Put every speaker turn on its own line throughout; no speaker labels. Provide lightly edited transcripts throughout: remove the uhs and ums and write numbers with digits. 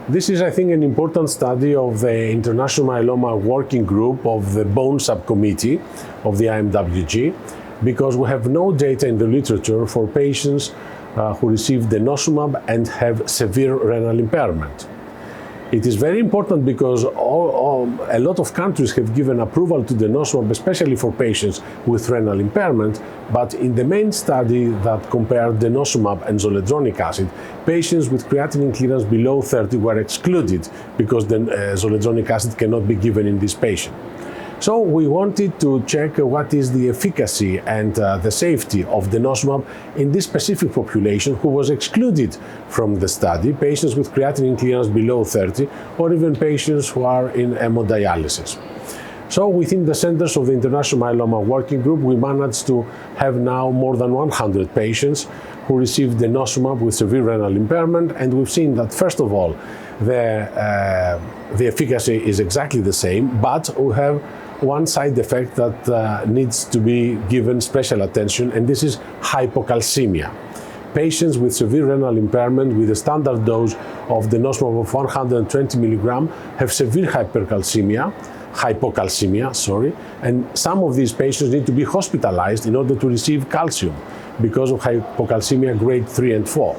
This is, I think, an important study of the International Myeloma Working Group of the Bone Subcommittee of the IMWG, because we have no data in the literature for patients who receive denosumab and have severe renal impairment. It is very important because a lot of countries have given approval to denosumab, especially for patients with renal impairment, but in the main study that compared denosumab and zoledronic acid, patients with creatinine clearance below 30 were excluded because the zoledronic acid cannot be given in this patient. So we wanted to check what is the efficacy and the safety of denosumab in this specific population who was excluded from the study, patients with creatinine clearance below 30 or even patients who are in hemodialysis. So within the centers of the International Myeloma Working Group, we managed to have now more than 100 patients who received denosumab with severe renal impairment, and we've seen that first of all the efficacy is exactly the same, but we have one side effect that needs to be given special attention, and this is hypocalcemia. Patients with severe renal impairment with a standard dose of denosumab of 120 milligram have severe hypocalcemia, and some of these patients need to be hospitalized in order to receive calcium because of hypocalcemia grade 3 and 4.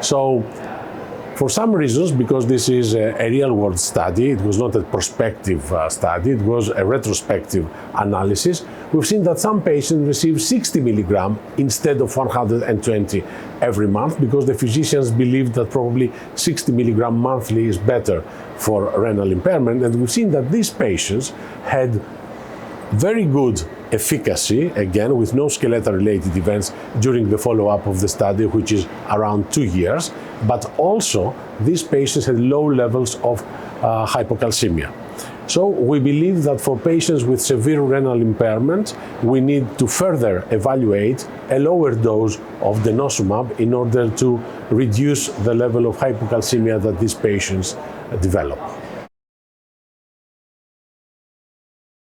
So, for some reasons, because this is a real-world study, it was not a prospective study, it was a retrospective analysis, we've seen that some patients receive 60 milligram instead of 120 every month because the physicians believe that probably 60 milligram monthly is better for renal impairment, and we've seen that these patients had very good efficacy, again with no skeletal-related events during the follow-up of the study, which is around 2 years, but also these patients had low levels of hypocalcemia. So we believe that for patients with severe renal impairment, we need to further evaluate a lower dose of denosumab in order to reduce the level of hypocalcemia that these patients develop.